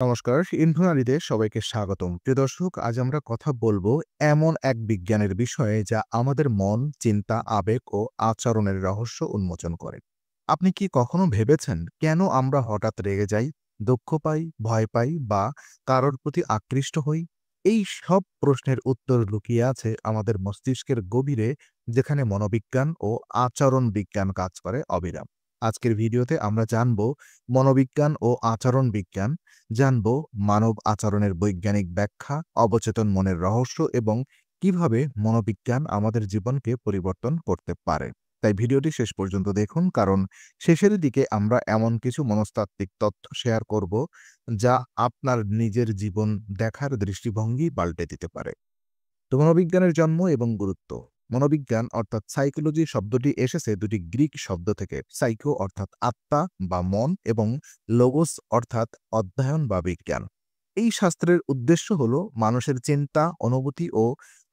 নমস্কার, ইনফোনারিতে সবাইকে স্বাগতম। প্রিয় দর্শক, আজ আমরা কথা বলবো এমন এক বিজ্ঞানের বিষয়ে যা আমাদের মন, চিন্তা, আবেগ ও আচরণের রহস্য উন্মোচন করে। আপনি কি কখনো ভেবেছেন কেন আমরা হঠাৎ রেগে যাই, দুঃখ পাই, ভয় পাই বা কারোর প্রতি আকৃষ্ট হই? এই সব প্রশ্নের উত্তর লুকিয়ে আছে আমাদের মস্তিষ্কের গভীরে, যেখানে মনোবিজ্ঞান ও আচরণ বিজ্ঞান কাজ করে অবিরাম। আজকের ভিডিওতে আমরা জানব মনোবিজ্ঞান ও আচরণ বিজ্ঞান, জানব মানব আচরণের বৈজ্ঞানিক ব্যাখ্যা, অবচেতন মনের রহস্য এবং কিভাবে মনোবিজ্ঞান আমাদের জীবনকে পরিবর্তন করতে পারে। তাই ভিডিওটি শেষ পর্যন্ত দেখুন, কারণ শেষের দিকে আমরা এমন কিছু মনস্তাত্ত্বিক তথ্য শেয়ার করব যা আপনার নিজের জীবন দেখার দৃষ্টিভঙ্গি পাল্টে দিতে পারে। তো মনোবিজ্ঞানের জন্ম এবং গুরুত্ব। মনোবিজ্ঞান অর্থাৎ সাইকোলজি শব্দটি এসেছে দুটি গ্রিক শব্দ থেকে, সাইকো অর্থাৎ আত্মা বা মন এবং লোগোস অর্থাৎ অধ্যয়ন বা বিজ্ঞান। এই শাস্ত্রের উদ্দেশ্য হল মানুষের চিন্তা, অনুভূতি ও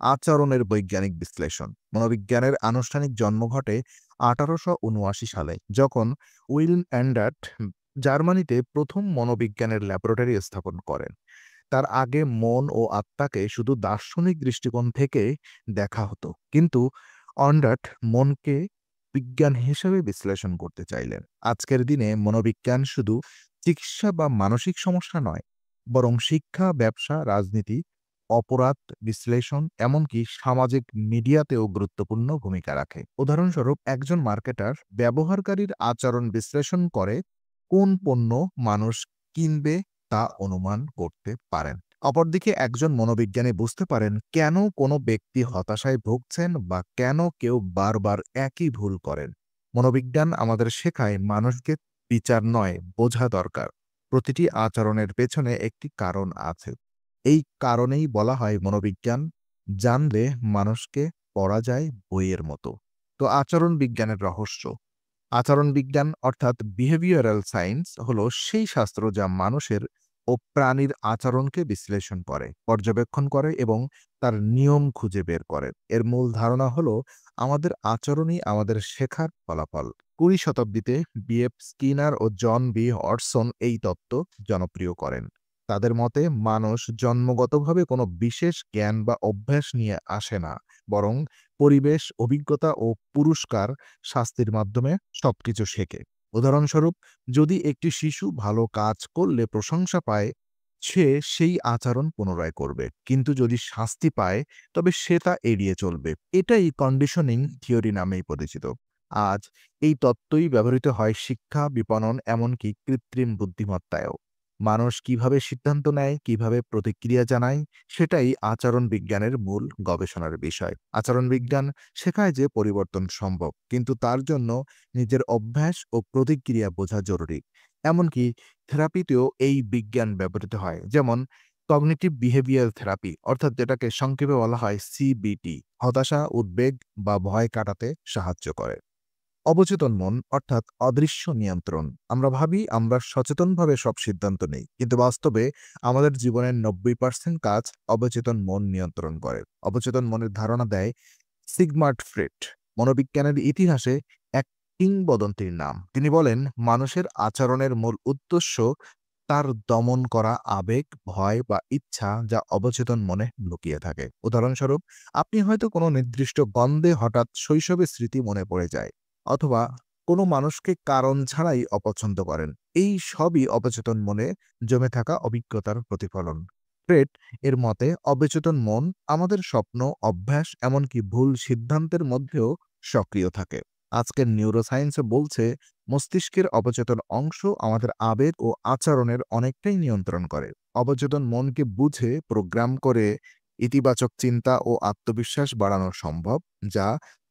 আচরণের বৈজ্ঞানিক বিশ্লেষণ। মনোবিজ্ঞানের আনুষ্ঠানিক জন্ম ঘটে 1879 সালে, যখন উইল অ্যান্ডার্ট জার্মানিতে প্রথম মনোবিজ্ঞানের ল্যাবরেটরি স্থাপন করেন। তার আগে মন ও আত্মাকে শুধু দার্শনিক দৃষ্টিকোণ থেকে দেখা হতো, কিন্তু অন্ডার্ট মনকে বিজ্ঞান হিসেবে বিশ্লেষণ করতে চাইলেন। আজকের দিনে মনোবিজ্ঞান শুধু চিকিৎসা বা মানসিক সমস্যা নয়, বরং শিক্ষা, ব্যবসা, রাজনীতি, অপরাধ বিশ্লেষণ, এমনকি সামাজিক মিডিয়াতেও গুরুত্বপূর্ণ ভূমিকা রাখে। উদাহরণস্বরূপ, একজন মার্কেটার ব্যবহারকারীর আচরণ বিশ্লেষণ করে কোন পণ্য মানুষ কিনবে তা অনুমান করতে পারেন। অপরদিকে একজন মনোবিজ্ঞানী বুঝতে পারেন কেন কোনো ব্যক্তি হতাশায় ভুগছেন বা কেন কেউ বারবার একই ভুল করেন। মনোবিজ্ঞান আমাদের শেখায় মানুষকে বিচার নয়, বোঝা দরকার। প্রতিটি আচরণের পেছনে একটি কারণ আছে। এই কারণেই বলা হয় মনোবিজ্ঞান। জানলে মানুষকে পড়া যায় বইয়ের মতো। তো আচরণ বিজ্ঞানের রহস্য। আচরণ বিজ্ঞান অর্থাৎ বিহেভিয়ারাল সায়েন্স হল সেই শাস্ত্র যা মানুষের ও প্রাণীর আচরণকে বিশ্লেষণ করে, পর্যবেক্ষণ করে এবং তার নিয়ম খুঁজে বের করে। এর মূল ধারণা হল আমাদের আচরণই আমাদের শেখার ফলাফল। 20 শতাব্দীতে বিএফ স্কিনার ও জন বি হডসন এই তত্ত্ব জনপ্রিয় করেন। তাদের মতে মানুষ জন্মগতভাবে কোনো বিশেষ জ্ঞান বা অভ্যাস নিয়ে আসে না, বরং পরিবেশ, অভিজ্ঞতা ও পুরস্কার, শাস্তির মাধ্যমে সবকিছু শেখে। উদাহরণস্বরূপ, যদি একটি শিশু ভালো কাজ করলে প্রশংসা পায়, সে সেই আচরণ পুনরায় করবে, কিন্তু যদি শাস্তি পায় তবে সে তা এড়িয়ে চলবে। এটাই কন্ডিশনিং থিওরি নামেই পরিচিত। আজ এই তত্ত্বই ব্যবহৃত হয় শিক্ষা, বিপণন, এমনকি কৃত্রিম বুদ্ধিমত্তায়ও। মানুষ কিভাবে সিদ্ধান্ত নেয়, কিভাবে প্রতিক্রিয়া জানায়, সেটাই আচরণ বিজ্ঞানের মূল গবেষণার বিষয়। আচরণ বিজ্ঞান শেখায় যে পরিবর্তন সম্ভব, কিন্তু তার জন্য নিজের অভ্যাস ও প্রতিক্রিয়া বোঝা জরুরি। এমনকি থেরাপিতেও এই বিজ্ঞান ব্যবহৃত হয়, যেমন কগনিটিভ বিহেভিয়ার থেরাপি, অর্থাৎ যেটাকে সংক্ষেপে বলা হয় সিবিটি, হতাশা, উদ্বেগ বা ভয় কাটাতে সাহায্য করে। অবচেতন মন অর্থাৎ অদৃশ্য নিয়ন্ত্রণ। আমরা ভাবি আমরা সচেতনভাবে সব সিদ্ধান্ত নেই, কিন্তু বাস্তবে আমাদের জীবনের 90% কাজ অবচেতন মন নিয়ন্ত্রণ করে। অবচেতন মনের ধারণা দেয় সিগমার্ট ফ্রেড, মনোবিজ্ঞানের ইতিহাসে এক কিংবদন্তির নাম। তিনি বলেন, মানুষের আচরণের মূল উদ্দেশ্য তার দমন করা আবেগ, ভয় বা ইচ্ছা যা অবচেতন মনে লুকিয়ে থাকে। উদাহরণস্বরূপ, আপনি হয়তো কোনো নির্দিষ্ট গন্ধে হঠাৎ শৈশবের স্মৃতি মনে পড়ে যায়, অথবা কোনো মানুষকে কারণ ছাড়াই অপছন্দ করেন। এই সবই অবচেতন মনে জমে থাকা অভিজ্ঞতার প্রতিফলন। ফ্রেড এর মতে অবচেতন মন আমাদের স্বপ্ন, অভ্যাস, এমনকি ভুল সিদ্ধান্তের মধ্যেও সক্রিয় থাকে। আজকের নিউরোসায়েন্স বলছে মস্তিষ্কের অবচেতন অংশ আমাদের আবেগ ও আচরণের অনেকটাই নিয়ন্ত্রণ করে। অবচেতন মনকে বুঝে প্রোগ্রাম করে ইতিবাচক চিন্তা ও আত্মবিশ্বাস বাড়ানো সম্ভব, যা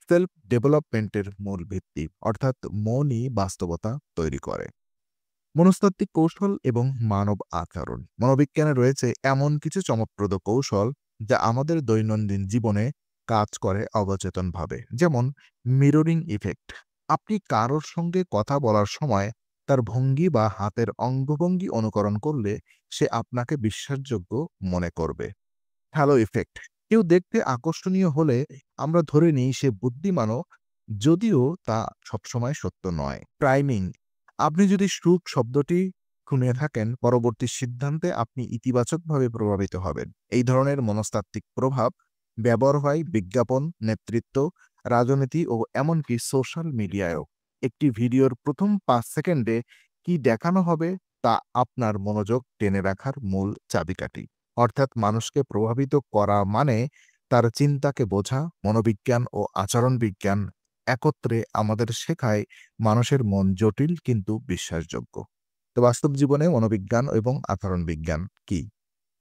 সেলফ ডেভেলপমেন্টের মূল ভিত্তি। অর্থাৎ মনই বাস্তবতা তৈরি করে। মনস্তাত্ত্বিক কৌশল এবং মানব আচরণ। মনোবিজ্ঞানে রয়েছে এমন কিছু চমকপ্রদ কৌশল যা আমাদের দৈনন্দিন জীবনে কাজ করে অবচেতনভাবে, যেমন মিররিং ইফেক্ট। আপনি কারোর সঙ্গে কথা বলার সময় তার ভঙ্গি বা হাতের অঙ্গভঙ্গি অনুকরণ করলে সে আপনাকে বিশ্বাসযোগ্য মনে করবে। Hello effect. কেউ দেখতে আকর্ষণীয় হলে আমরা ধরে নিই সে বুদ্ধিমানও, যদিও তা সবসময় সত্য নয়। প্রাইমিং। আপনি যদি সুখ শব্দটি শুনে থাকেন, পরবর্তী সিদ্ধান্তে আপনি ইতিবাচকভাবে প্রভাবিত হবেন। এই ধরনের মনস্তাত্ত্বিক প্রভাব ব্যবহার হয় বিজ্ঞাপন, নেতৃত্ব, রাজনীতি ও এমনকি সোশ্যাল মিডিয়ায়ও। একটি ভিডিওর প্রথম ৫ সেকেন্ডে কি দেখানো হবে তা আপনার মনোযোগ টেনে রাখার মূল চাবিকাঠি। অর্থাৎ মানুষকে প্রভাবিত করা মানে তার চিন্তাকে বোঝা। মনোবিজ্ঞান ও আচরণ বিজ্ঞান একত্রে আমাদের শেখায় মানুষের মন জটিল কিন্তু বিশ্বাসযোগ্য। তো বাস্তব জীবনে মনোবিজ্ঞান এবং আচরণ বিজ্ঞান কি,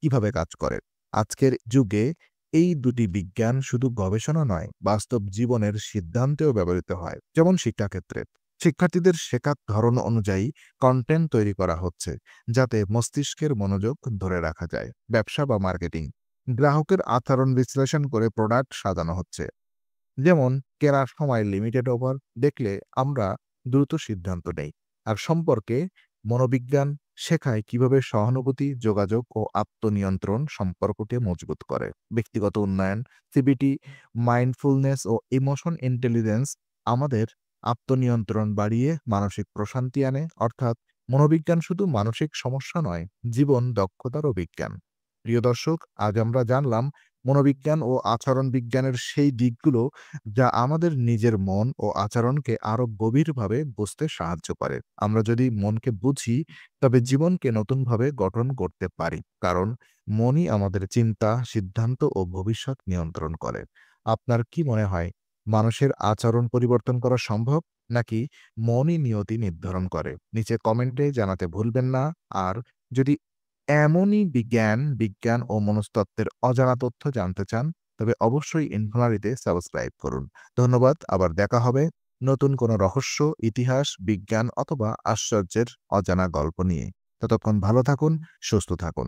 কিভাবে কাজ করে? আজকের যুগে এই দুটি বিজ্ঞান শুধু গবেষণা নয়, বাস্তব জীবনের সিদ্ধান্তেও ব্যবহৃত হয়। যেমন শিক্ষাক্ষেত্রে শিক্ষার্থীদের শেখার ধরন অনুযায়ী কন্টেন্ট তৈরি করা হচ্ছে, যাতে মস্তিষ্কের মনোযোগ ধরে রাখা যায়। ব্যবসা বা মার্কেটিং, গ্রাহকের আচরণ বিশ্লেষণ করে প্রোডাক্ট সাজানো হচ্ছে। যেমন কেনার সময় লিমিটেড অফার দেখলে আমরা দ্রুত সিদ্ধান্ত নেই। আর সম্পর্কে মনোবিজ্ঞান শেখায় কিভাবে সহানুভূতি, যোগাযোগ ও আত্মনিয়ন্ত্রণ সম্পর্ককে মজবুত করে। ব্যক্তিগত উন্নয়ন, সিবিটি, মাইন্ডফুলনেস ও ইমোশন ইন্টেলিজেন্স আমাদের আত্মনিয়ন্ত্রণ বাড়িয়ে মানসিক প্রশান্তি আনে। অর্থাৎ মনোবিজ্ঞান শুধু মানসিক সমস্যা নয়, জীবন দক্ষতারও বিজ্ঞান। প্রিয় দর্শক, আজ আমরা জানলাম মনোবিজ্ঞান ও আচরণ বিজ্ঞানের সেই দিকগুলো যা আমাদের নিজের মন ও আচরণকে আরো গভীরভাবে বুঝতে সাহায্য করে। আমরা যদি মনকে বুঝি, তবে জীবনকে নতুনভাবে গঠন করতে পারি, কারণ মনই আমাদের চিন্তা, সিদ্ধান্ত ও ভবিষ্যৎ নিয়ন্ত্রণ করে। আপনার কি মনে হয়, মানুষের আচরণ পরিবর্তন করা সম্ভব, নাকি মনই নিয়তি নির্ধারণ করে? নিচে কমেন্টে জানাতে ভুলবেন না। আর যদি এমনই বিজ্ঞান ও মনস্তত্ত্বের অজানা তথ্য জানতে চান, তবে অবশ্যই ইনফোনারিতে সাবস্ক্রাইব করুন। ধন্যবাদ। আবার দেখা হবে নতুন কোনো রহস্য, ইতিহাস, বিজ্ঞান অথবা আশ্চর্যের অজানা গল্প নিয়ে। ততক্ষণ ভালো থাকুন, সুস্থ থাকুন।